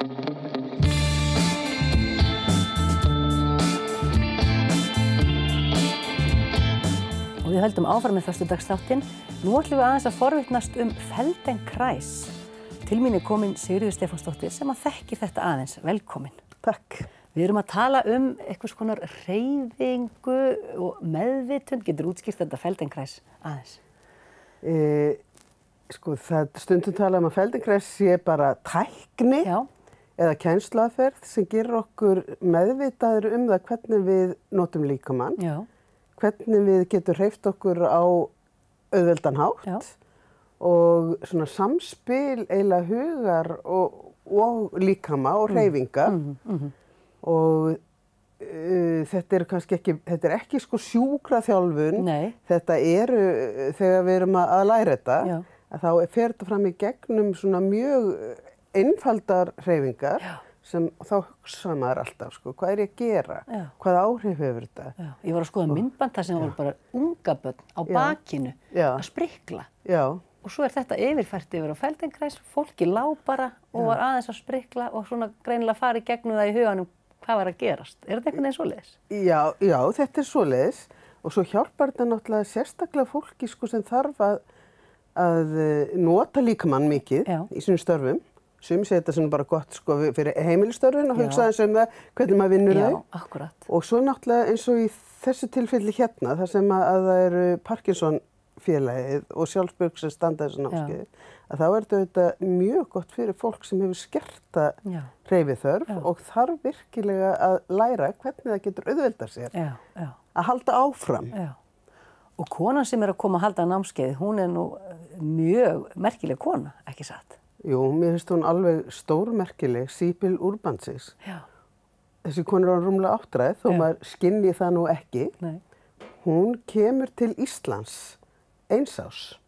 Og við höldum áfram með föstudagsþáttinn. Nú ætlum við aðeins að forvitnast Feldenkrais. Til mín komin Sigríður Stefánsdóttir sem að þekkir þetta aðeins. Velkomin. Takk. Við erum að tala einhvers konar hreyfingu og meðvitund. Getur útskýrt þetta Feldenkrais aðeins? Það stundum tala að Feldenkrais sé bara tækni eða kennsluaðferð sem gerir okkur meðvitaðir það hvernig við notum líkamann. Já. Hvernig við getum hreyft okkur á auðveldan hátt og svona samspil eiginlega hugar og líkama og hreyfinga. Og þetta er ekki sjúkraþjálfun. Nei. Þetta þegar við erum að læra þetta, að þá fer þetta fram í gegnum svona mjög einfaldar hreyfingar. Sem þá hugsa maður alltaf, hvað er ég að gera? Hvaða áhrif hefur þetta? Já. Ég var að skoða myndband þar sem voru bara unga börn á bakinu að sprikla. Já. Og svo þetta yfirfært yfir á Feldenkrais, fólki lá bara og var aðeins að sprikla og svona greinilega farið gegnum það í huganum hvað var að gerast. Er þetta einhvern veginn svoleiðis? Já, þetta svoleiðis og svo hjálpar þetta náttúrulega sérstaklega fólki sem þarf að nota líkamann mikið í sínum störfum. Sumir segja þetta bara gott fyrir heimilistörfin og hugsa eins það hvernig maður vinnur þau. Já, akkurat. Og svo náttúrulega eins og í þessu tilfelli hérna, þar sem að það eru Parkinson-félagið og Sjálfsbjörg sem standa þessu námskeiði, að þá þetta mjög gott fyrir fólk sem hefur skerta hreyfiþörf og þarf virkilega að læra hvernig það getur auðveldað sér að halda áfram. Já. Og konan sem að koma að halda námskeiði, hún nú mjög merkileg kona, ekki satt? Jú, mér finnst hún alveg stórmerkileg, Síbil Urbansis. Já. Þessi kona rúmlega áttræð, þó maður skynji það nú ekki. Nei. Hún kemur til Íslands eins árs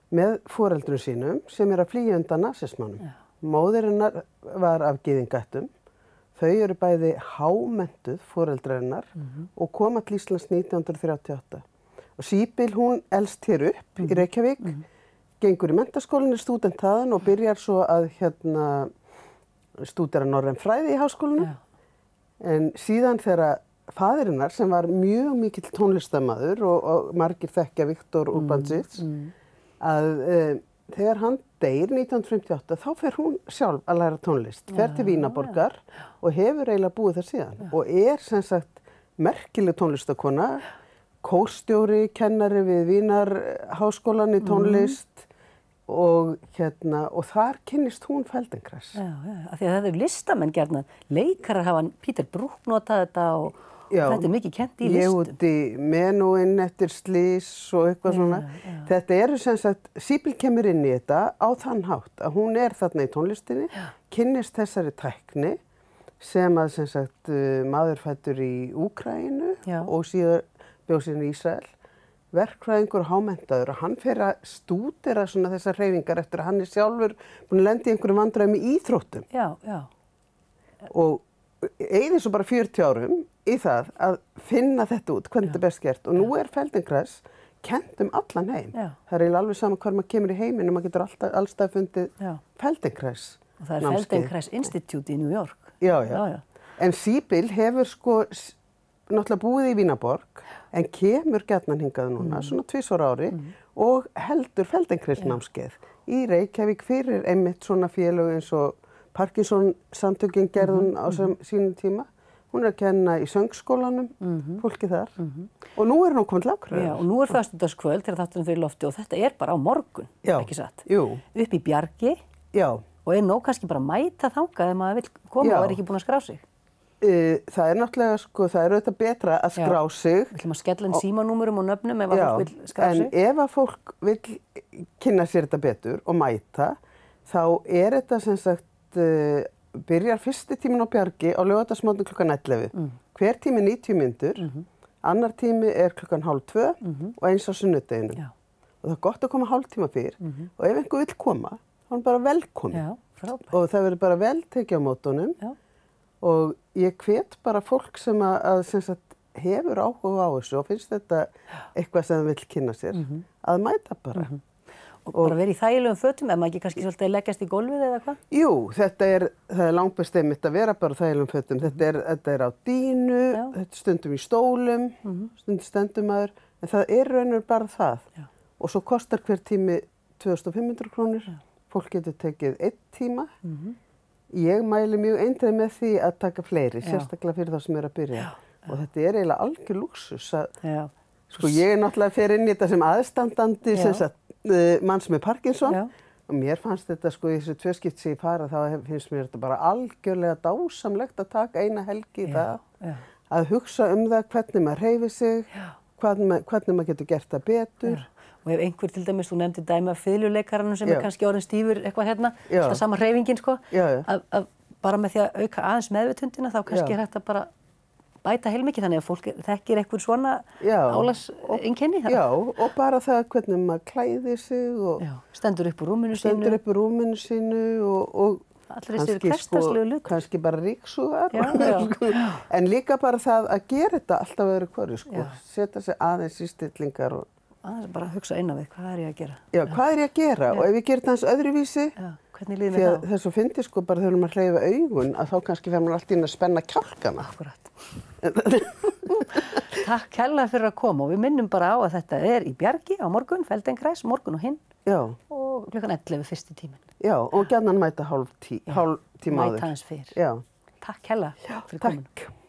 með foreldrum sínum sem að flýja undan nasismanum. Móðir hennar var af gyðingættum. Þau eru bæði hámenntuð foreldrar og koma til Íslands 1938. Og Síbil, hún elst hér upp í Reykjavík. Gengur í menntaskólanum, stúdent þaðan og byrjar svo að stúdera norræn fræði í háskólanum. En síðan þegar faðirinnar, sem var mjög mikill tónlistarmaður og margir þekkja Viktor Urbansis, að þegar hann deyr 1958, þá fer hún sjálf að læra tónlist, fer til Vínarborgar og hefur eiginlega búið þar síðan. Og sem sagt merkileg tónlistakona, kórstjóri, kennari við Vínarháskólan í tónlist, og þar kynnist hún Feldenkrais. Já, af því að það listamenn gjarnan. Leikarar hafa Peter Brook notað þetta og þetta mikið kennt í listum. Ég út í menúinn eftir slís og eitthvað svona. Þetta sem sagt, Síbil kemur inn í þetta á þann hátt að hún þarna í tónlistinni, kynnist þessari tækni sem að sem sagt maður fæddur í Úkraínu og síðan bjó síðan í Ísrael. Verkfræðingur og hámenntaður og hann fer að stúdera svona þessar hreyfingar eftir að hann sjálfur búinn að lenda í einhverjum vandræðum í íþróttum. Já. Og eyðir svo bara 40 árum í það að finna þetta út, hvernig þetta best gert. Og nú Feldenkrais kennt allan heim. Já. Það eiginlega alveg sama hvar maður kemur í heiminn og maður getur allstað fundið Feldenkrais. Og það Feldenkrais Institute í New York. Já. En Síbil hefur náttúrulega búið í Vínarborg en kemur gjarnan hingað núna, svona 2 ári og heldur Feldenkrais námskeið í Reykjavík fyrir einmitt svona félög eins og Parkinson-samtökin gerðun á sínum tíma. Hún að kenna í söngskólanum, fólki þar. Og nú hún komin til Akureyrar. Já, og nú föstudagskvöld þegar þátturinn fyrir lofti og þetta bara á morgun, ekki satt? Jú. Upp í Bjargi. Já. Og nóg kannski bara mæta þangað ef maður vill koma og ekki búin að skrá sig. Það náttúrulega, það auðvitað betra að skrá sig. Við ætlum að skella inn símanúmerum og nöfnum ef að fólk vill skrá sig. En ef að fólk vill kynna sér þetta betur og mæta, þá þetta sem sagt, byrjar fyrsti tíminn á Bjargi á laugardagsmorgun klukkan 11. Hver tími 90 mínútur, annar tími klukkan 1:30 og eins á sunnudeginum. Og það gott að koma hálftíma fyrr og ef einhver vill koma, þá bara velkomin. Og það verður bara vel tekið á mótunum. Og ég hvet bara fólk sem sagt, hefur áhuga á þessu og finnst þetta eitthvað sem það vill kynna sér, að mæta bara. Og bara verið í þægilegum fötum, ef maður ekki kannski svolítið að leggjast í gólfið eða hvað? Jú, það er langbest einmitt að vera bara í þægilegum fötum. Þetta er á dýnu, þetta stundum í stólum, stundum stendur maður, en það er raunur bara það. Já. Og svo kostar hver tími 2500 krónur. Fólk getur tekið 1 tíma. Ég mæli mjög eindreið með því að taka fleiri, sérstaklega fyrir það sem er að byrja. Og þetta er eiginlega algjör lúxus. Sko ég náttúrulega fer inn í þetta sem aðstandandi manns með Parkinson og mér fannst þetta sko í þessu 2 skipti sem ég fara þá finnst mér þetta bara algjörlega dásamlegt að taka eina helgi í það. Að hugsa það hvernig maður hreyfir sig, hvernig maður getur gert það betur. Og ef einhver til dæmis, þú nefndi dæmi af fiðluleikaranum sem er kannski orðinn stífur eitthvað hérna, alltaf sama hreyfingin sko, að bara með því að auka aðeins meðvitundina þá kannski er þetta bara bæta heilmikið þannig að fólk þekkir eitthvað svona álagseinkenni. Já, og bara það hvernig maður klæðir sig og stendur upp úr rúminu sínu og allir þessir hversdagslegu hlutir. Kannski bara ríksugar. En líka bara það að gera þetta alltaf öðru hverju sko, setja sig aðeins í stillingar og aðeins bara hugsa inn á við, hvað er ég að gera? Já, hvað er ég að gera? Og ef ég gerir það eins öðruvísi, hvernig líður mér þá? Því að þess að fyndi sko bara þegar maður hreyfa augun að þá kannski fer maður alltaf inn að spenna kjálkana. Akkurat. Takk kærlega fyrir að koma og við minnum bara á að þetta er í Bjargi á morgun, Feldenkrais, morgun og hinn. Já. Og klukkan 11 fyrsti tíminn. Já, og gjarnan mæta hálf tíma áður. Mæta aðeins fyrr. Já. Takk kærlega fyrir komuna.